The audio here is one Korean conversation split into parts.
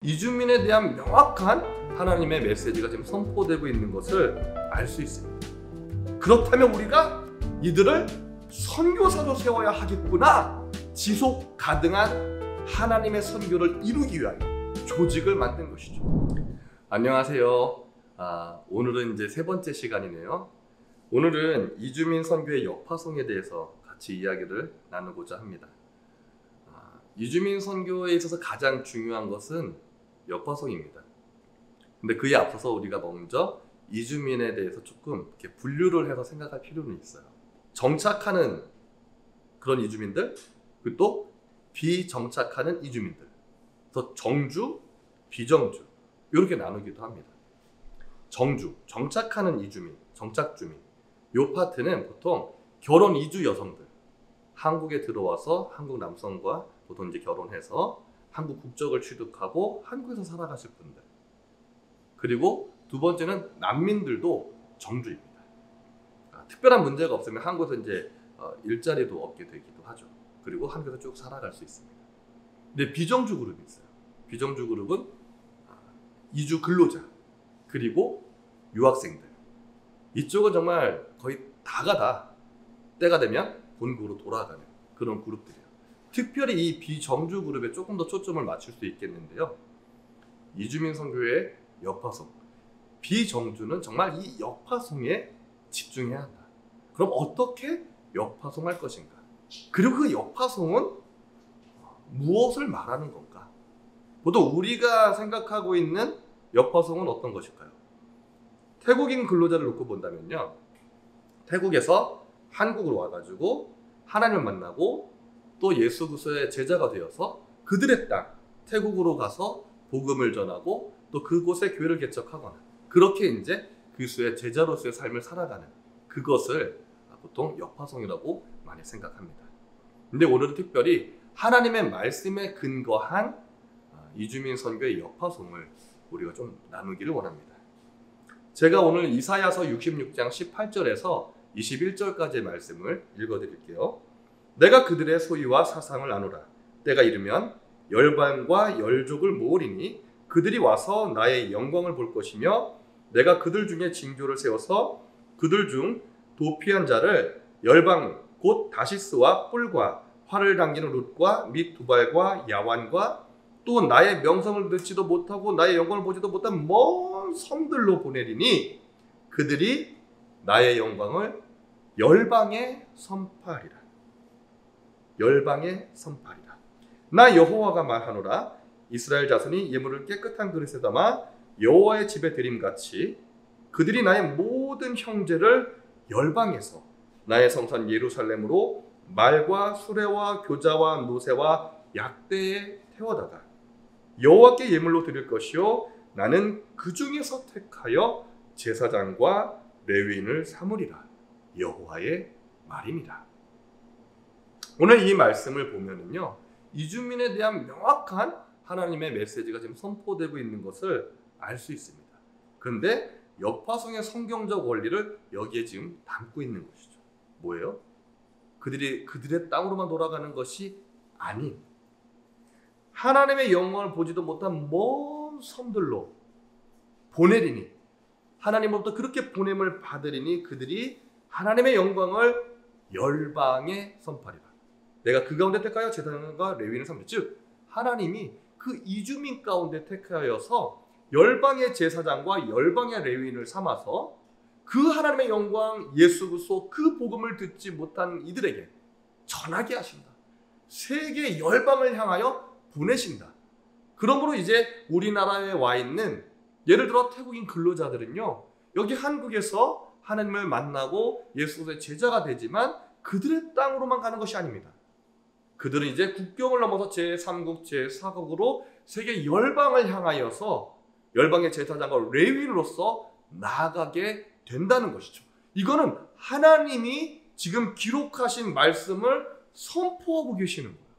이주민에 대한 명확한 하나님의 메시지가 지금 선포되고 있는 것을 알 수 있습니다. 그렇다면 우리가 이들을 선교사로 세워야 하겠구나. 지속 가능한 하나님의 선교를 이루기 위하여 조직을 만든 것이죠. 안녕하세요. 오늘은 이제 세 번째 시간이네요. 오늘은 이주민 선교의 역파송에 대해서 같이 이야기를 나누고자 합니다. 이주민 선교에 있어서 가장 중요한 것은 역파송입니다. 근데 그에 앞서서 우리가 먼저 이주민에 대해서 조금 이렇게 분류를 해서 생각할 필요는 있어요. 정착하는 그런 이주민들, 그리고 또 비정착하는 이주민들. 그래서 정주, 비정주 이렇게 나누기도 합니다. 정주, 정착하는 이주민, 정착주민. 이 파트는 보통 결혼 이주 여성들, 한국에 들어와서 한국 남성과 보통 이제 결혼해서 한국 국적을 취득하고 한국에서 살아가실 분들. 그리고 두 번째는 난민들도 정주입니다. 특별한 문제가 없으면 한국에서 이제 일자리도 얻게 되기도 하죠. 그리고 한국에서 쭉 살아갈 수 있습니다. 근데 비정주 그룹이 있어요. 비정주 그룹은 이주 근로자 그리고 유학생들. 이쪽은 정말 거의 다가 다 때가 되면 본국으로 돌아가는 그런 그룹들이에요. 특별히 이 비정주 그룹에 조금 더 초점을 맞출 수 있겠는데요. 이주민 선교의 역파송. 비정주는 정말 이 역파송에 집중해야 한다. 그럼 어떻게 역파송할 것인가? 그리고 그 역파송은 무엇을 말하는 건가? 보통 우리가 생각하고 있는 역파송은 어떤 것일까요? 태국인 근로자를 놓고 본다면요. 태국에서 한국으로 와가지고 하나님을 만나고 또 예수 그리스도의 제자가 되어서 그들의 땅 태국으로 가서 복음을 전하고 또 그곳에 교회를 개척하거나 그렇게 이제 그리스도의 제자로서의 삶을 살아가는 그것을 보통 역파송이라고 많이 생각합니다. 근데 오늘은 특별히 하나님의 말씀에 근거한 이주민 선교의 역파송을 우리가 좀 나누기를 원합니다. 제가 오늘 이사야서 66장 18절에서 21절까지의 말씀을 읽어드릴게요. 내가 그들의 소유와 사상을 나누라. 때가 이르면 열방과 열족을 모으리니 그들이 와서 나의 영광을 볼 것이며 내가 그들 중에 징조를 세워서 그들 중 도피한 자를 열방 곧 다시스와 뿔과 활을 당기는 룻과 및 두발과 야완과 또 나의 명성을 듣지도 못하고 나의 영광을 보지도 못한 먼 섬들로 보내리니 그들이 나의 영광을 열방에 선포하리라. 열방에 선포하리라. 나 여호와가 말하노라. 이스라엘 자손이 예물을 깨끗한 그릇에 담아 여호와의 집에 드림같이 그들이 나의 모든 형제를 열방에서 나의 성산 예루살렘으로 말과 수레와 교자와 노새와 약대에 태워다가 여호와께 예물로 드릴 것이요 나는 그 중에서 택하여 제사장과 레위인을 삼으리라. 여호와의 말입니다. 오늘 이 말씀을 보면은요, 이주민에 대한 명확한 하나님의 메시지가 지금 선포되고 있는 것을 알 수 있습니다. 그런데 역파송의 성경적 원리를 여기에 지금 담고 있는 것이죠. 뭐예요? 그들의 땅으로만 돌아가는 것이 아닌 하나님의 영광을 보지도 못한 먼 섬들로 보내리니 하나님으로부터 그렇게 보냄을 받으리니 그들이 하나님의 영광을 열방에 선포하리라. 내가 그 가운데 택하여 제사장과 레위인을 삼으리라. 즉 하나님이 그 이주민 가운데 택하여서 열방의 제사장과 열방의 레위인을 삼아서 그 하나님의 영광 예수 그리스도 그 복음을 듣지 못한 이들에게 전하게 하신다. 세계 열방을 향하여 보내신다. 그러므로 이제 우리나라에 와 있는 예를 들어 태국인 근로자들은요, 여기 한국에서 하나님을 만나고 예수 그리스도의 제자가 되지만 그들의 땅으로만 가는 것이 아닙니다. 그들은 이제 국경을 넘어서 제3국, 제4국으로 세계 열방을 향하여서 열방의 제사장과 레위인으로서 나아가게 된다는 것이죠. 이거는 하나님이 지금 기록하신 말씀을 선포하고 계시는 거예요.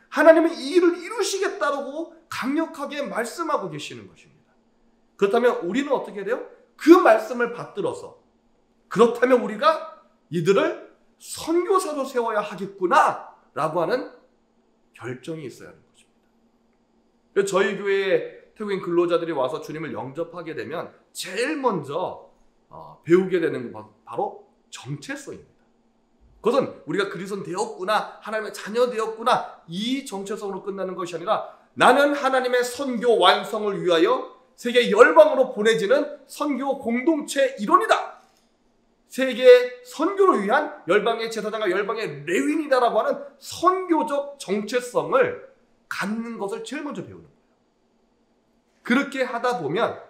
하나님은 이 일을 이루시겠다고 강력하게 말씀하고 계시는 것입니다. 그렇다면 우리는 어떻게 돼요? 그 말씀을 받들어서 그렇다면 우리가 이들을 선교사로 세워야 하겠구나 라고 하는 결정이 있어야 하는 것입니다. 저희 교회에 태국인 근로자들이 와서 주님을 영접하게 되면 제일 먼저 배우게 되는 건 바로 정체성입니다. 그것은 우리가 그리스도인 되었구나, 하나님의 자녀 되었구나, 이 정체성으로 끝나는 것이 아니라 나는 하나님의 선교 완성을 위하여 세계 열방으로 보내지는 선교 공동체 일원이다. 세계 선교를 위한 열방의 제사장과 열방의 레위인이다라고 하는 선교적 정체성을 갖는 것을 제일 먼저 배우는 거예요. 그렇게 하다 보면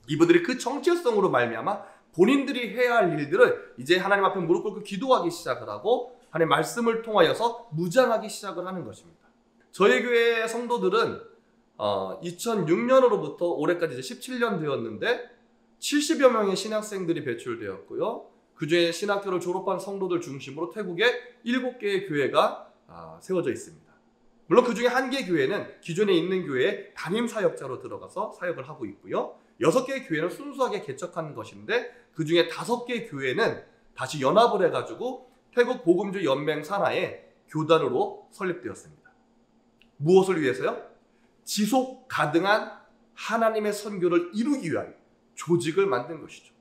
이분들이 그 정체성으로 말미암아 본인들이 해야 할 일들을 이제 하나님 앞에 무릎 꿇고 기도하기 시작을 하고 하나님의 말씀을 통하여서 무장하기 시작을 하는 것입니다. 저희 교회 성도들은 2006년으로부터 올해까지 이제 17년 되었는데 70여 명의 신학생들이 배출되었고요. 그중에 신학교를 졸업한 성도들 중심으로 태국에 7개의 교회가 세워져 있습니다. 물론 그중에 1개 교회는 기존에 있는 교회에 담임 사역자로 들어가서 사역을 하고 있고요. 6개의 교회는 순수하게 개척한 것인데 그중에 5개의 교회는 다시 연합을 해가지고 태국 복음주 연맹 산하의 교단으로 설립되었습니다. 무엇을 위해서요? 지속 가능한 하나님의 선교를 이루기 위한 조직을 만든 것이죠.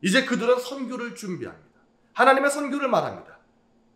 이제 그들은 선교를 준비합니다. 하나님의 선교를 말합니다.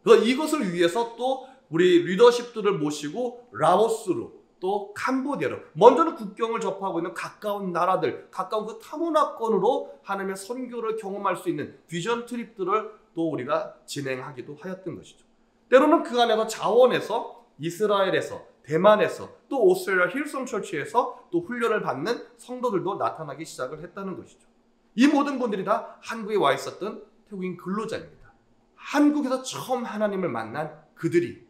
그래서 이것을 위해서 또 우리 리더십들을 모시고 라오스로 또 캄보디아로 먼저는 국경을 접하고 있는 가까운 나라들, 가까운 그 타문화권으로 하나님의 선교를 경험할 수 있는 비전 트립들을 또 우리가 진행하기도 하였던 것이죠. 때로는 그 안에서 자원에서 이스라엘에서 대만에서 또 오스트레일리아 힐송 처치에서 또 훈련을 받는 성도들도 나타나기 시작을 했다는 것이죠. 이 모든 분들이 다 한국에 와 있었던 태국인 근로자입니다. 한국에서 처음 하나님을 만난 그들이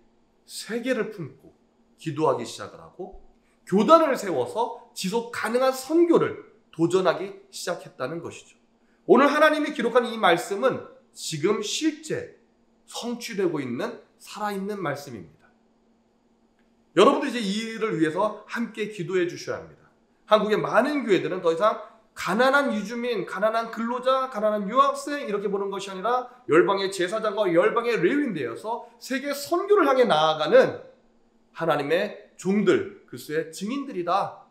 세계를 품고 기도하기 시작을 하고 교단을 세워서 지속 가능한 선교를 도전하기 시작했다는 것이죠. 오늘 하나님이 기록한 이 말씀은 지금 실제 성취되고 있는 살아있는 말씀입니다. 여러분도 이제 이 일을 위해서 함께 기도해 주셔야 합니다. 한국의 많은 교회들은 더 이상 가난한 유주민, 가난한 근로자, 가난한 유학생 이렇게 보는 것이 아니라 열방의 제사장과 열방의 레위인 되어서 세계 선교를 향해 나아가는 하나님의 종들, 그리스도의 증인들이다.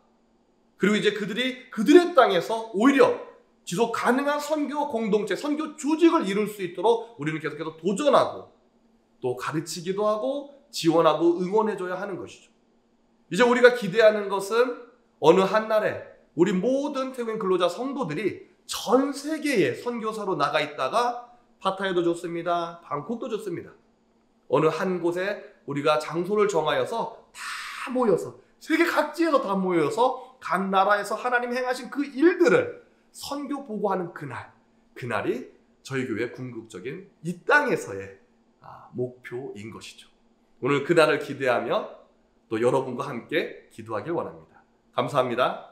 그리고 이제 그들이 그들의 땅에서 오히려 지속 가능한 선교 공동체, 선교 조직을 이룰 수 있도록 우리는 계속해서 도전하고 또 가르치기도 하고 지원하고 응원해줘야 하는 것이죠. 이제 우리가 기대하는 것은 어느 한날에 우리 모든 태국인 근로자 성도들이 전 세계에 선교사로 나가 있다가 파타야도 좋습니다. 방콕도 좋습니다. 어느 한 곳에 우리가 장소를 정하여서 다 모여서 세계 각지에서 다 모여서 각 나라에서 하나님 행하신 그 일들을 선교 보고하는 그날이 저희 교회의 궁극적인 이 땅에서의 목표인 것이죠. 오늘 그날을 기대하며 또 여러분과 함께 기도하길 원합니다. 감사합니다.